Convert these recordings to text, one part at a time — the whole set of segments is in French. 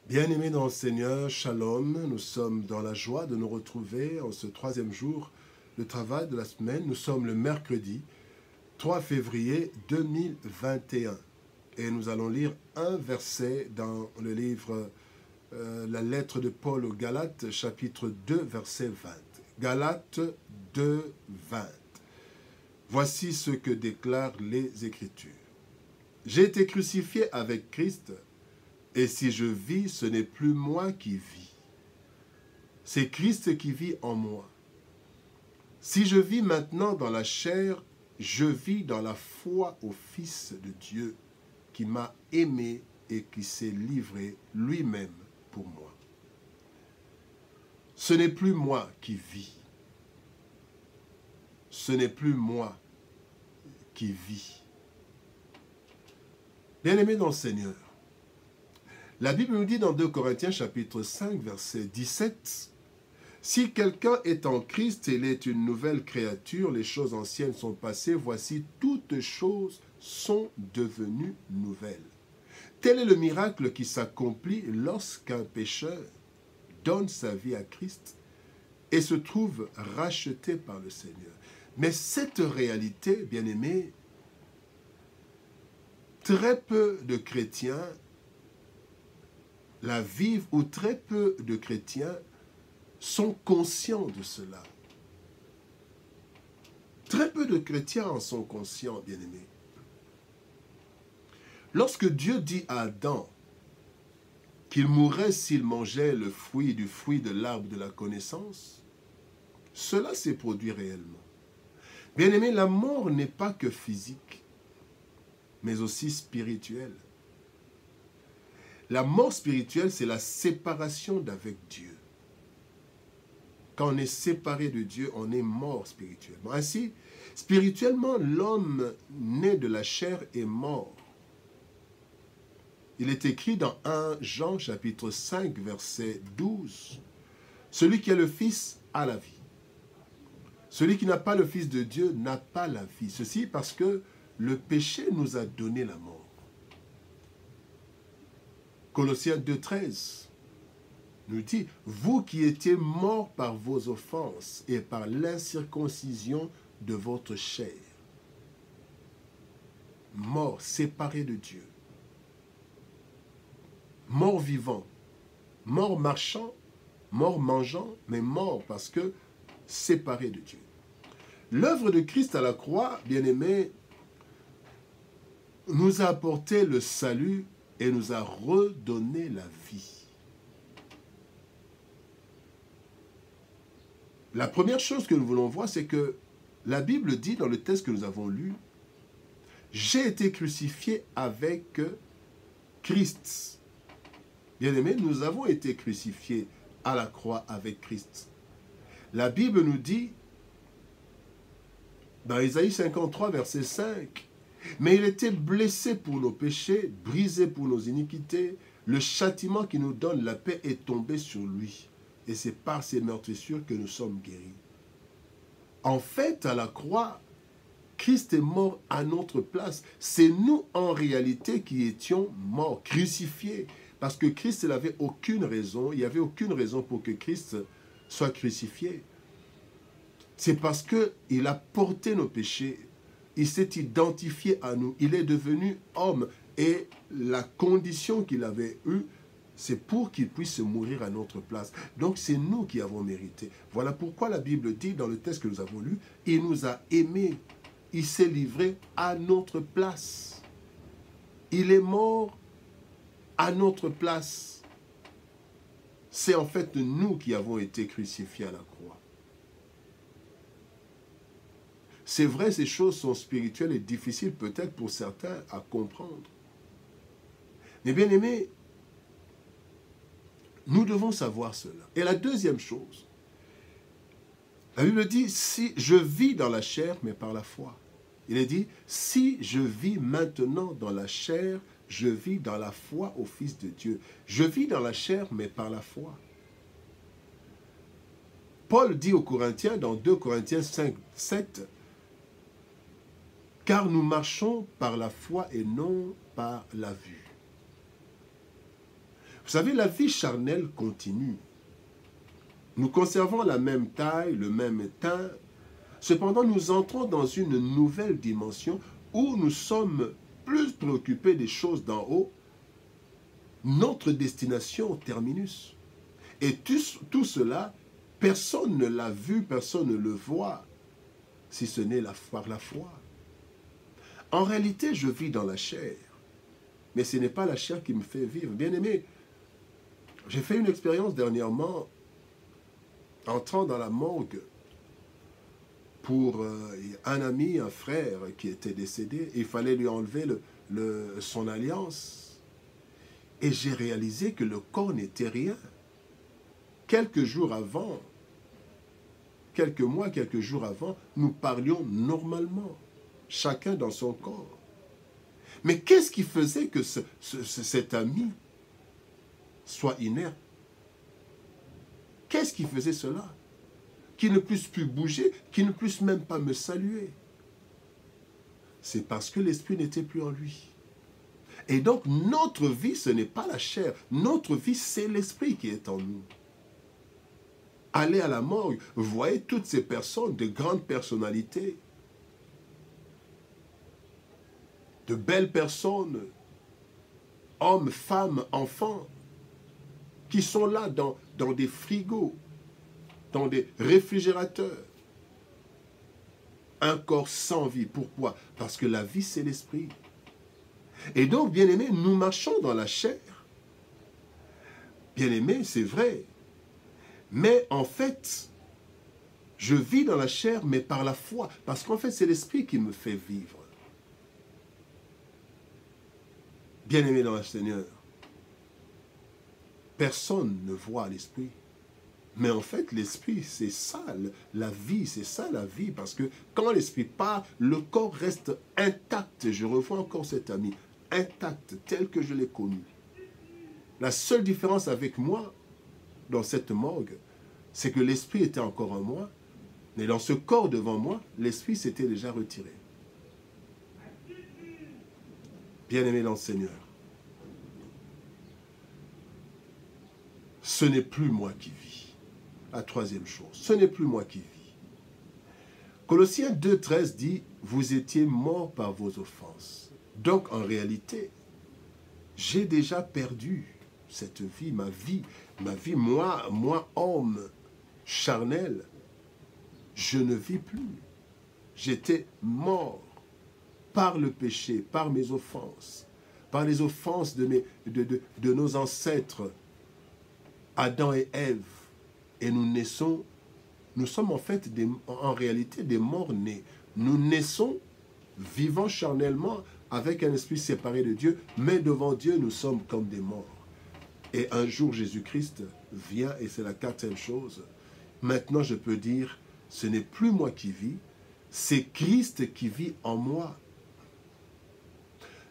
Bien-aimés dans le Seigneur, Shalom, nous sommes dans la joie de nous retrouver en ce troisième jour de travail de la semaine. Nous sommes le mercredi 3 février 2021 et nous allons lire un verset dans le livre La lettre de Paul aux Galates, chapitre 2, verset 20. Galates 2, 20. Voici ce que déclarent les Écritures. J'ai été crucifié avec Christ. Et si je vis, ce n'est plus moi qui vis. C'est Christ qui vit en moi. Si je vis maintenant dans la chair, je vis dans la foi au Fils de Dieu qui m'a aimé et qui s'est livré lui-même pour moi. Ce n'est plus moi qui vis. Ce n'est plus moi qui vis. Bien-aimés dans le Seigneur, la Bible nous dit dans 2 Corinthiens chapitre 5, verset 17, « Si quelqu'un est en Christ, il est une nouvelle créature, les choses anciennes sont passées, voici toutes choses sont devenues nouvelles. » Tel est le miracle qui s'accomplit lorsqu'un pécheur donne sa vie à Christ et se trouve racheté par le Seigneur. Mais cette réalité, bien-aimés, très peu de chrétiens la vivent ou très peu de chrétiens sont conscients de cela. Très peu de chrétiens en sont conscients, bien-aimés. Lorsque Dieu dit à Adam qu'il mourrait s'il mangeait le fruit de l'arbre de la connaissance, cela s'est produit réellement. Bien-aimés, la mort n'est pas que physique, mais aussi spirituelle. La mort spirituelle, c'est la séparation d'avec Dieu. Quand on est séparé de Dieu, on est mort spirituellement. Ainsi, spirituellement, l'homme né de la chair est mort. Il est écrit dans 1 Jean chapitre 5, verset 12. Celui qui a le Fils a la vie. Celui qui n'a pas le Fils de Dieu n'a pas la vie. Ceci parce que le péché nous a donné la mort. Colossiens 2,13 nous dit, « Vous qui étiez morts par vos offenses et par l'incirconcision de votre chair. » Morts, séparés de Dieu. Morts vivants. Morts marchant, morts mangeant, mais morts parce que séparés de Dieu. L'œuvre de Christ à la croix, bien-aimés, nous a apporté le salut et nous a redonné la vie. La première chose que nous voulons voir, c'est que la Bible dit dans le texte que nous avons lu, « J'ai été crucifié avec Christ. » Bien-aimés, nous avons été crucifiés à la croix avec Christ. La Bible nous dit, dans Isaïe 53, verset 5, « Mais il était blessé pour nos péchés, brisé pour nos iniquités. Le châtiment qui nous donne la paix est tombé sur lui. Et c'est par ses meurtrissures que nous sommes guéris. » En fait, à la croix, Christ est mort à notre place. C'est nous, en réalité, qui étions morts, crucifiés. Parce que Christ n'avait aucune raison, il n'y avait aucune raison pour que Christ soit crucifié. C'est parce qu'il a porté nos péchés. Il s'est identifié à nous. Il est devenu homme. Et la condition qu'il avait eue, c'est pour qu'il puisse mourir à notre place. Donc c'est nous qui avons mérité. Voilà pourquoi la Bible dit dans le texte que nous avons lu, il nous a aimés. Il s'est livré à notre place. Il est mort à notre place. C'est en fait nous qui avons été crucifiés à la croix. C'est vrai, ces choses sont spirituelles et difficiles peut-être pour certains à comprendre. Mais bien aimés, nous devons savoir cela. Et la deuxième chose, la Bible dit, si je vis dans la chair, mais par la foi. Il est dit, si je vis maintenant dans la chair, je vis dans la foi au Fils de Dieu. Je vis dans la chair, mais par la foi. Paul dit aux Corinthiens, dans 2 Corinthiens 5, 7, « Car nous marchons par la foi et non par la vue. » Vous savez, la vie charnelle continue. Nous conservons la même taille, le même teint. Cependant, nous entrons dans une nouvelle dimension où nous sommes plus préoccupés des choses d'en haut. Notre destination, terminus. Et tout cela, personne ne l'a vu, personne ne le voit, si ce n'est par la foi. En réalité, je vis dans la chair. Mais ce n'est pas la chair qui me fait vivre. Bien-aimé, j'ai fait une expérience dernièrement, entrant dans la morgue, pour un ami, un frère qui était décédé. Il fallait lui enlever son alliance. Et j'ai réalisé que le corps n'était rien. Quelques jours avant, quelques mois, quelques jours avant, nous parlions normalement, chacun dans son corps. Mais qu'est-ce qui faisait que cet ami soit inerte? Qu'est-ce qui faisait cela? Qu'il ne puisse plus bouger, qu'il ne puisse même pas me saluer. C'est parce que l'esprit n'était plus en lui. Et donc, notre vie, ce n'est pas la chair. Notre vie, c'est l'esprit qui est en nous. Allez à la morgue, vous voyez toutes ces personnes, de grandes personnalités, de belles personnes, hommes, femmes, enfants, qui sont là dans des frigos, dans des réfrigérateurs. Un corps sans vie. Pourquoi? Parce que la vie, c'est l'esprit. Et donc, bien-aimés, nous marchons dans la chair. Bien-aimés, c'est vrai. Mais en fait, je vis dans la chair, mais par la foi. Parce qu'en fait, c'est l'esprit qui me fait vivre. Bien-aimés dans le Seigneur, personne ne voit l'esprit. Mais en fait, l'esprit, c'est ça, la vie, c'est ça la vie. Parce que quand l'esprit part, le corps reste intact. Je revois encore cet ami, intact, tel que je l'ai connu. La seule différence avec moi, dans cette morgue, c'est que l'esprit était encore en moi, mais dans ce corps devant moi, l'esprit s'était déjà retiré. Bien-aimé dans le Seigneur, ce n'est plus moi qui vis. La troisième chose, ce n'est plus moi qui vis. Colossiens 2,13 dit, vous étiez morts par vos offenses. Donc en réalité, j'ai déjà perdu cette vie, moi homme charnel, je ne vis plus. J'étais mort par le péché, par mes offenses, par les offenses de nos ancêtres, Adam et Ève. Et nous sommes en fait en réalité des morts-nés. Nous naissons vivant charnellement avec un esprit séparé de Dieu, mais devant Dieu, nous sommes comme des morts. Et un jour, Jésus-Christ vient, et c'est la quatrième chose. Maintenant, je peux dire, ce n'est plus moi qui vis, c'est Christ qui vit en moi.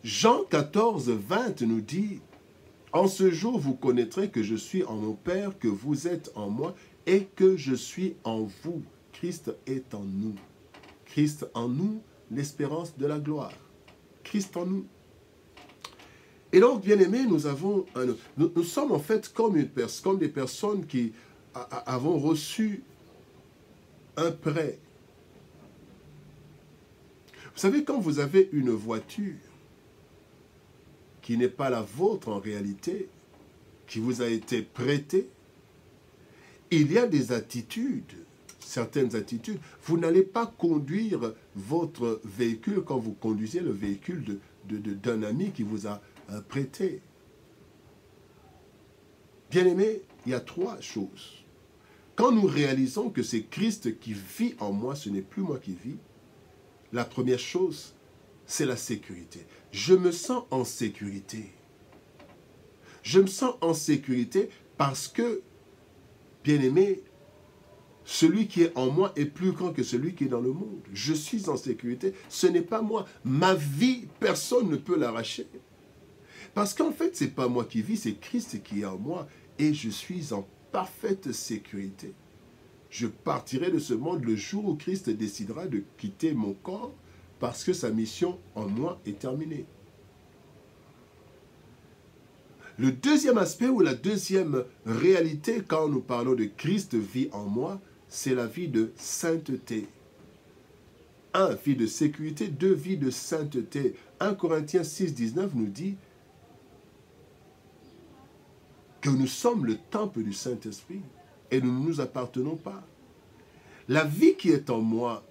Jean 14, 20 nous dit, « En ce jour, vous connaîtrez que je suis en mon Père, que vous êtes en moi, et que je suis en vous. » Christ est en nous. Christ en nous, l'espérance de la gloire. Christ en nous. Et donc, bien-aimés, nous sommes en fait comme des personnes qui avons reçu un prêt. Vous savez, quand vous avez une voiture qui n'est pas la vôtre en réalité, qui vous a été prêtée, il y a des attitudes, certaines attitudes. Vous n'allez pas conduire votre véhicule quand vous conduisez le véhicule d'un ami qui vous a prêté. Bien-aimé, il y a trois choses. Quand nous réalisons que c'est Christ qui vit en moi, ce n'est plus moi qui vis, la première chose, c'est la sécurité. Je me sens en sécurité. Je me sens en sécurité parce que, bien-aimé, celui qui est en moi est plus grand que celui qui est dans le monde. Je suis en sécurité. Ce n'est pas moi. Ma vie, personne ne peut l'arracher. Parce qu'en fait, ce n'est pas moi qui vis, c'est Christ qui est en moi. Et je suis en parfaite sécurité. Je partirai de ce monde le jour où Christ décidera de quitter mon corps parce que sa mission en moi est terminée. Le deuxième aspect ou la deuxième réalité quand nous parlons de Christ vit en moi, c'est la vie de sainteté. 1, vie de sécurité, 2, vie de sainteté. 1 Corinthiens 6, 19 nous dit que nous sommes le temple du Saint-Esprit et nous ne nous appartenons pas. La vie qui est en moi,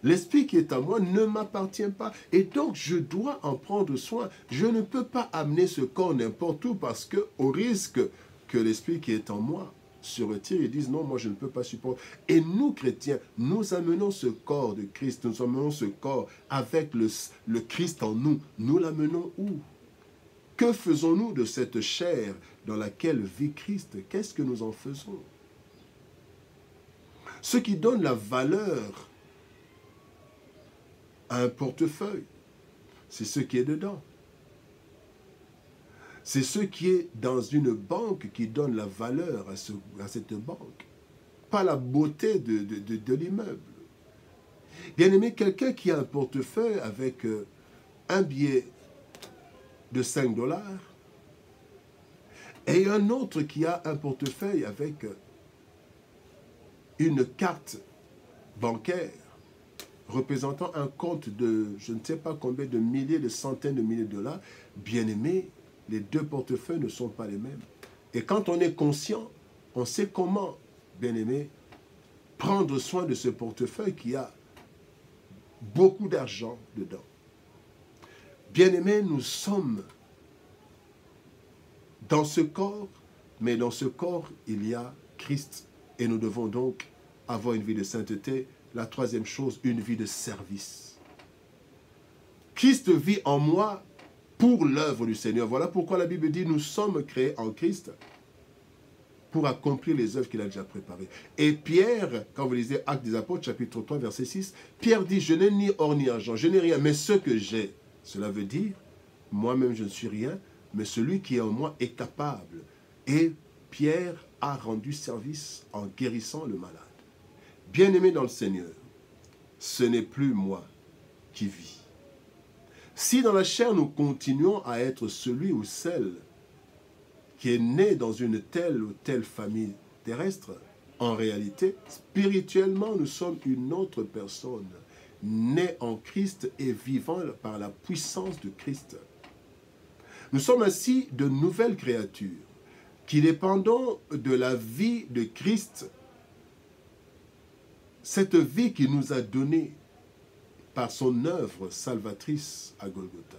l'esprit qui est en moi ne m'appartient pas. Et donc, je dois en prendre soin. Je ne peux pas amener ce corps n'importe où parce qu'au risque que l'esprit qui est en moi se retire et dise non, moi je ne peux pas supporter. Et nous, chrétiens, nous amenons ce corps de Christ, nous amenons ce corps avec le Christ en nous. Nous l'amenons où? Que faisons-nous de cette chair dans laquelle vit Christ? Qu'est-ce que nous en faisons? Ce qui donne la valeur à un portefeuille, c'est ce qui est dedans. C'est ce qui est dans une banque qui donne la valeur à cette banque, pas la beauté de l'immeuble. Bien aimé, quelqu'un qui a un portefeuille avec un billet de 5 $ et un autre qui a un portefeuille avec une carte bancaire représentant un compte de je ne sais pas combien de milliers, de centaines de milliers de dollars, bien aimé, les deux portefeuilles ne sont pas les mêmes. Et quand on est conscient, on sait comment, bien aimé, prendre soin de ce portefeuille qui a beaucoup d'argent dedans. Bien aimé, nous sommes dans ce corps, mais dans ce corps, il y a Christ. Et nous devons donc avoir une vie de sainteté. La troisième chose, une vie de service. Christ vit en moi pour l'œuvre du Seigneur. Voilà pourquoi la Bible dit, nous sommes créés en Christ pour accomplir les œuvres qu'il a déjà préparées. Et Pierre, quand vous lisez Actes des Apôtres, chapitre 3, verset 6, Pierre dit, je n'ai ni or ni argent, je n'ai rien, mais ce que j'ai. Cela veut dire, moi-même je ne suis rien, mais celui qui est en moi est capable. Et Pierre a rendu service en guérissant le malade. Bien-aimé dans le Seigneur, ce n'est plus moi qui vis. Si dans la chair nous continuons à être celui ou celle qui est né dans une telle ou telle famille terrestre, en réalité, spirituellement, nous sommes une autre personne, née en Christ et vivant par la puissance de Christ. Nous sommes ainsi de nouvelles créatures qui dépendons de la vie de Christ, cette vie qu'il nous a donnée par son œuvre salvatrice à Golgotha.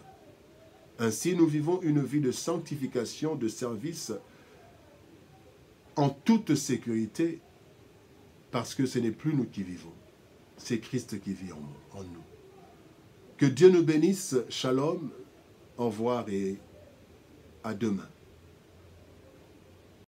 Ainsi, nous vivons une vie de sanctification, de service en toute sécurité, parce que ce n'est plus nous qui vivons, c'est Christ qui vit en nous. Que Dieu nous bénisse, shalom, au revoir et à demain.